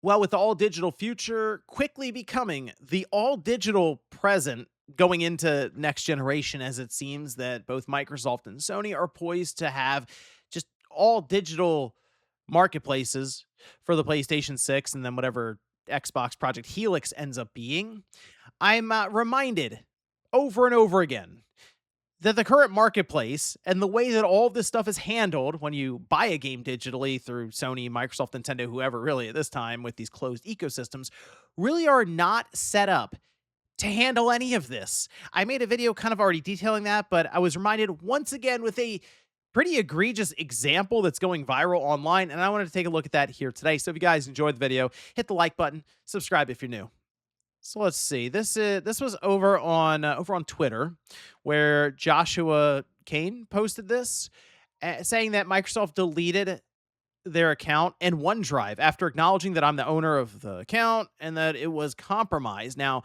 Well, with the all digital future quickly becoming the all digital present going into next generation, as it seems that both Microsoft and Sony are poised to have just all digital marketplaces for the PlayStation 6 and then whatever Xbox Project Helix ends up being, I'm reminded over and over again that the current marketplace and the way that all of this stuff is handled when you buy a game digitally through Sony, Microsoft, Nintendo, whoever really at this time with these closed ecosystems really are not set up to handle any of this. I made a video kind of already detailing that, but I was reminded once again with a pretty egregious example that's going viral online, and I wanted to take a look at that here today. So if you guys enjoyed the video, hit the like button, subscribe if you're new. So let's see. This was over on Twitter, where Joshua Kane posted this, saying that Microsoft deleted their account and OneDrive after acknowledging that I'm the owner of the account and that it was compromised. Now,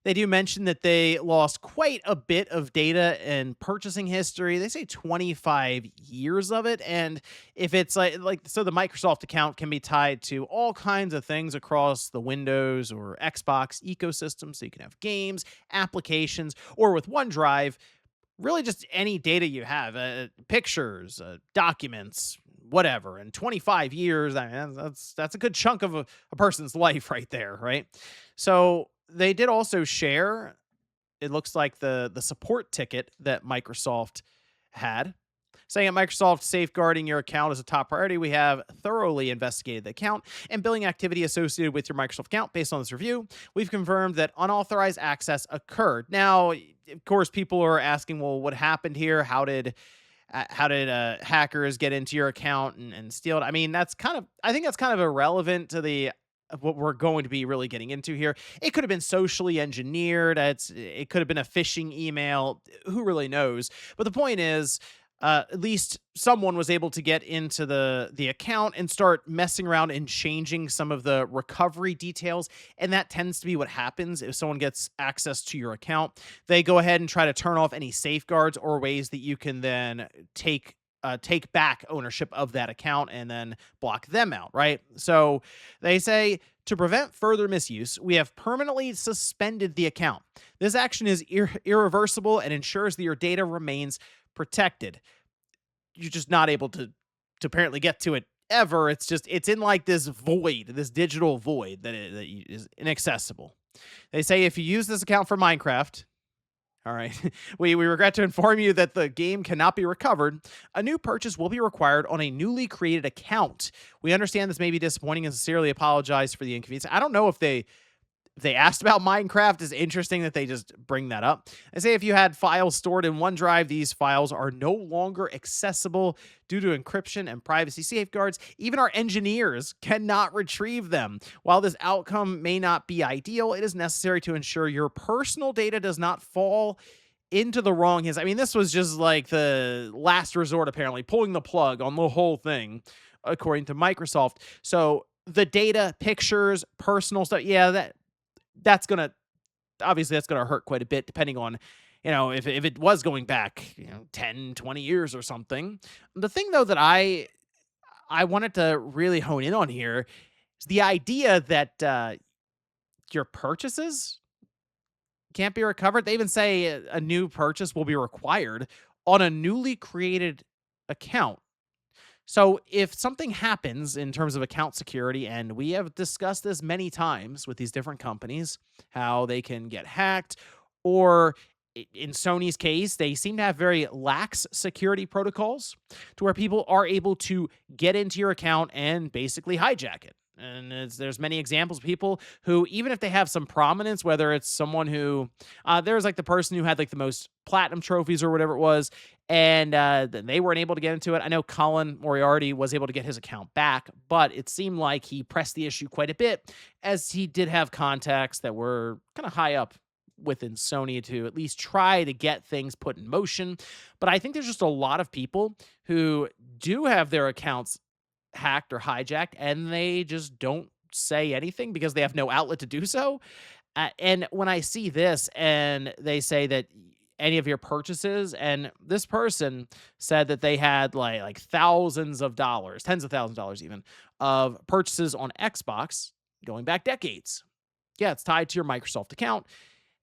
they do mention that they lost quite a bit of data and purchasing history. They say 25 years of it. And if it's so the Microsoft account can be tied to all kinds of things across the Windows or Xbox ecosystem. So you can have games, applications, or with OneDrive, really just any data you have, pictures, documents, whatever. In 25 years, I mean, that's a good chunk of a person's life right there, right? So they did also share, it looks like the support ticket that Microsoft had, saying at Microsoft, safeguarding your account is a top priority. We have thoroughly investigated the account and billing activity associated with your Microsoft account. Based on this review, we've confirmed that unauthorized access occurred. Now, of course, people are asking, well, what happened here? How did hackers get into your account and steal it? I mean, I think that's kind of irrelevant to the of what we're going to be really getting into here. It could have been socially engineered. It could have been a phishing email. Who really knows? But the point is, at least someone was able to get into the account and start messing around and changing some of the recovery details. And that tends to be what happens if someone gets access to your account. They go ahead and try to turn off any safeguards or ways that you can then take back ownership of that account and then block them out, right? So they say to prevent further misuse, we have permanently suspended the account. This action is irreversible and ensures that your data remains protected. You're just not able to apparently get to it ever. It's in like this void, this digital void that is inaccessible. They say if you use this account for Minecraft, all right. We regret to inform you that the game cannot be recovered. A new purchase will be required on a newly created account. We understand this may be disappointing and sincerely apologize for the inconvenience. I don't know if they asked about Minecraft. Is interesting that they just bring that up. I say if you had files stored in OneDrive, these files are no longer accessible due to encryption and privacy safeguards. Even our engineers cannot retrieve them. While this outcome may not be ideal, it is necessary to ensure your personal data does not fall into the wrong hands. I mean, this was just like the last resort, apparently, pulling the plug on the whole thing, according to Microsoft. So the data, pictures, personal stuff, yeah, that's gonna hurt quite a bit depending on, if it was going back, 10, 20 years or something. The thing though that I wanted to really hone in on here is the idea that your purchases can't be recovered. They even say a new purchase will be required on a newly created account. So if something happens in terms of account security, and we have discussed this many times with these different companies, how they can get hacked, or in Sony's case, they seem to have very lax security protocols to where people are able to get into your account and basically hijack it. And there's many examples of people who, even if they have some prominence, whether it's someone who, there's like the person who had like the most platinum trophies or whatever it was, and then they weren't able to get into it. I know Colin Moriarty was able to get his account back, but it seemed like he pressed the issue quite a bit, as he did have contacts that were kind of high up within Sony to at least try to get things put in motion. But I think there's just a lot of people who do have their accounts hacked or hijacked, and they just don't say anything because they have no outlet to do so. And when I see this and they say that any of your purchases, and this person said that they had like thousands of dollars, tens of thousands of dollars even, of purchases on Xbox, going back decades. Yeah, it's tied to your Microsoft account.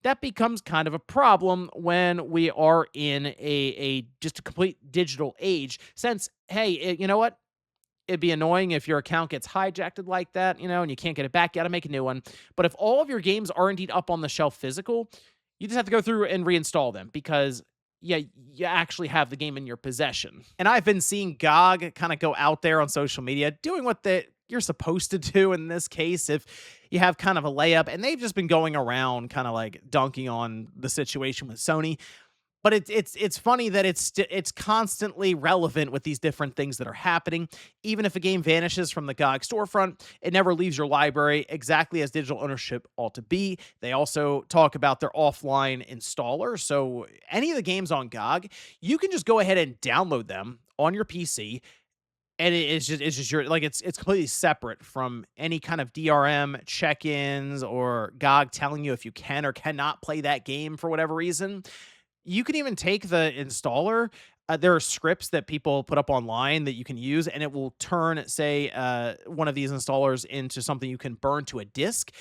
That becomes kind of a problem when we are in a just a complete digital age. Since, hey, you know what? It'd be annoying if your account gets hijacked like that, and you can't get it back. You got to make a new one. But if all of your games are indeed up on the shelf physical, you just have to go through and reinstall them because, yeah, you actually have the game in your possession. And I've been seeing GOG kind of go out there on social media doing what you're supposed to do in this case if you have kind of a layup. And they've just been going around kind of like dunking on the situation with Sony. But it's funny that it's constantly relevant with these different things that are happening. Even if a game vanishes from the GOG storefront, it never leaves your library, exactly as digital ownership ought to be. They also talk about their offline installer. So any of the games on GOG, you can just go ahead and download them on your PC, and it's just your, like, it's completely separate from any kind of DRM check-ins or GOG telling you if you can or cannot play that game for whatever reason. You can even take the installer. There are scripts that people put up online that you can use, and it will turn, say, one of these installers into something you can burn to a disk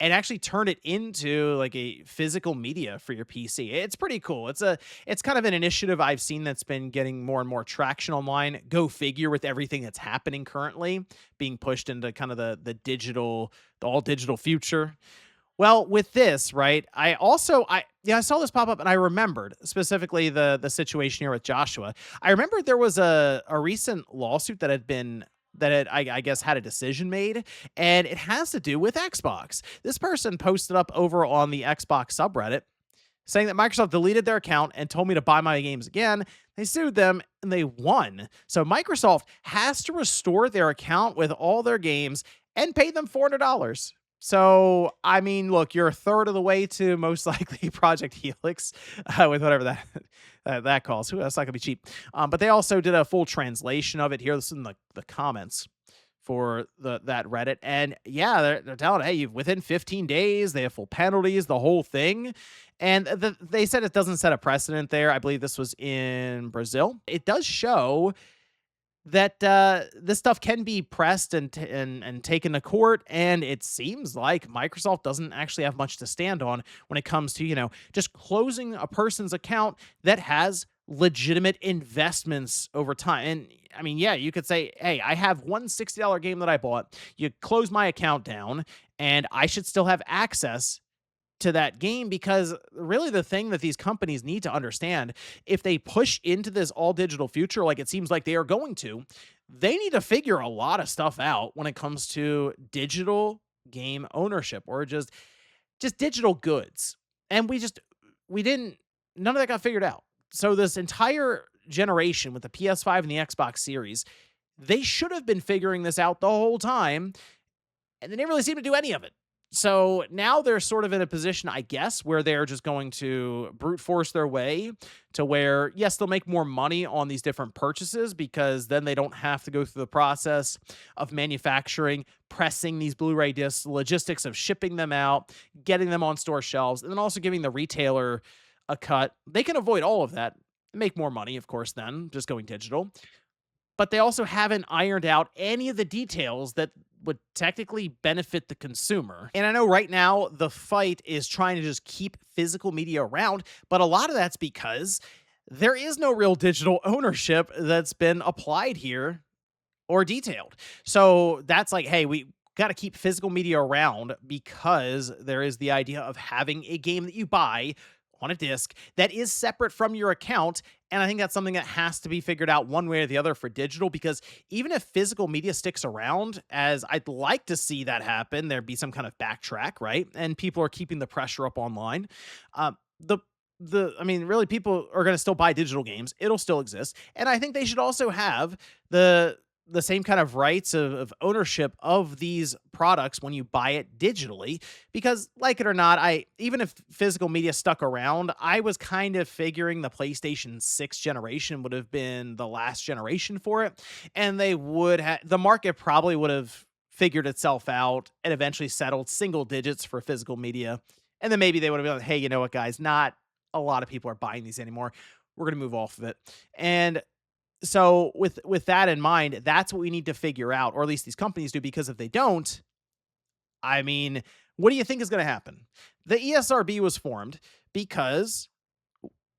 and actually turn it into like a physical media for your PC. It's pretty cool. It's kind of an initiative I've seen that's been getting more and more traction online. Go figure with everything that's happening currently being pushed into kind of the all digital future. Well, with this, right, I saw this pop up and I remembered specifically the situation here with Joshua. I remembered there was a recent lawsuit I guess had a decision made, and it has to do with Xbox. This person posted up over on the Xbox subreddit saying that Microsoft deleted their account and told me to buy my games again. They sued them and they won. So Microsoft has to restore their account with all their games and pay them $400. So, I mean, look, you're a third of the way to most likely Project Helix with whatever that calls. Ooh, that's not gonna be cheap. But they also did a full translation of it here. This is in the comments for that Reddit, and yeah, they're telling, hey, you within 15 days, they have full penalties, the whole thing. And they said it doesn't set a precedent there. I believe this was in Brazil. It does show that this stuff can be pressed and taken to court, and it seems like Microsoft doesn't actually have much to stand on when it comes to, just closing a person's account that has legitimate investments over time. And I mean, yeah, you could say, hey, I have one $60 game that I bought. You close my account down, and I should still have access to that game, because really the thing that these companies need to understand, if they push into this all digital future like it seems like they are going to, they need to figure a lot of stuff out when it comes to digital game ownership, or just digital goods. And we didn't none of that got figured out. So this entire generation with the PS5 and the Xbox Series, they should have been figuring this out the whole time, and they didn't really seem to do any of it. So now they're sort of in a position, I guess, where they're just going to brute force their way to where, yes, they'll make more money on these different purchases, because then they don't have to go through the process of manufacturing, pressing these Blu-ray discs, logistics of shipping them out, getting them on store shelves, and then also giving the retailer a cut. They can avoid all of that, make more money, of course, then just going digital. But they also haven't ironed out any of the details that would technically benefit the consumer. And I know right now the fight is trying to just keep physical media around, but a lot of that's because there is no real digital ownership that's been applied here or detailed. So that's like, hey, we got to keep physical media around because there is the idea of having a game that you buy on a disc that is separate from your account. And I think that's something that has to be figured out one way or the other for digital, because even if physical media sticks around, as I'd like to see that happen, there'd be some kind of backtrack, right? And people are keeping the pressure up online. Uh, I mean, really, people are going to still buy digital games. It'll still exist. And I think they should also have the same kind of rights of ownership of these products when you buy it digitally, because like it or not, even if physical media stuck around, I was kind of figuring the PlayStation 6 generation would have been the last generation for it, and the market probably would have figured itself out and eventually settled single digits for physical media. And then maybe they would have been like, hey, you know what, guys, not a lot of people are buying these anymore. We're going to move off of it. And so with that in mind, that's what we need to figure out, or at least these companies do, because if they don't, I mean, what do you think is going to happen? The ESRB was formed because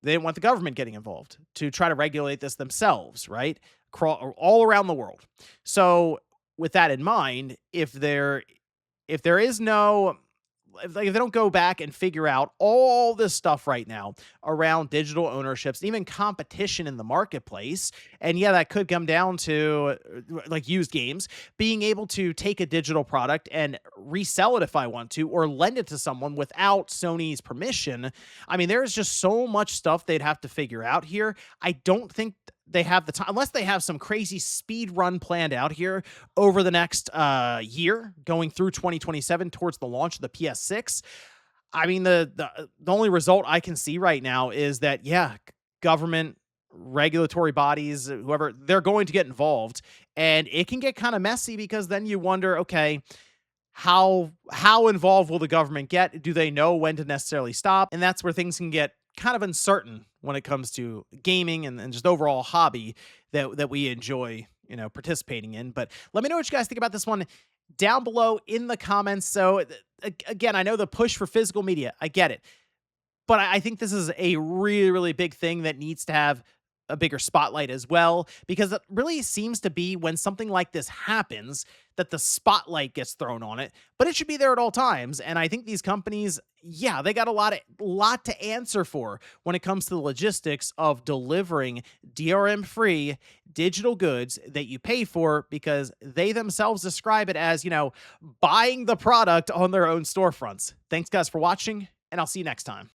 they didn't want the government getting involved to try to regulate this themselves, right? All around the world. So, with that in mind, if there is no if they don't go back and figure out all this stuff right now around digital ownerships, even competition in the marketplace, and yeah, that could come down to like used games, being able to take a digital product and resell it if I want to, or lend it to someone without Sony's permission. I mean, there's just so much stuff they'd have to figure out here. I don't think they have the time, unless they have some crazy speed run planned out here over the next year, going through 2027 towards the launch of the PS6. I mean, the only result I can see right now is that, yeah, government, regulatory bodies, whoever, they're going to get involved, and it can get kind of messy because then you wonder, okay, how involved will the government get? Do they know when to necessarily stop? And that's where things can get kind of uncertain when it comes to gaming and just overall hobby that we enjoy, participating in. But let me know what you guys think about this one down below in the comments. So again, I know the push for physical media, I get it. But I think this is a really, really big thing that needs to have a bigger spotlight as well, because it really seems to be when something like this happens that the spotlight gets thrown on it, but it should be there at all times. And I think these companies, yeah, they got a lot to answer for when it comes to the logistics of delivering DRM free digital goods that you pay for, because they themselves describe it as, buying the product on their own storefronts. Thanks guys for watching, and I'll see you next time.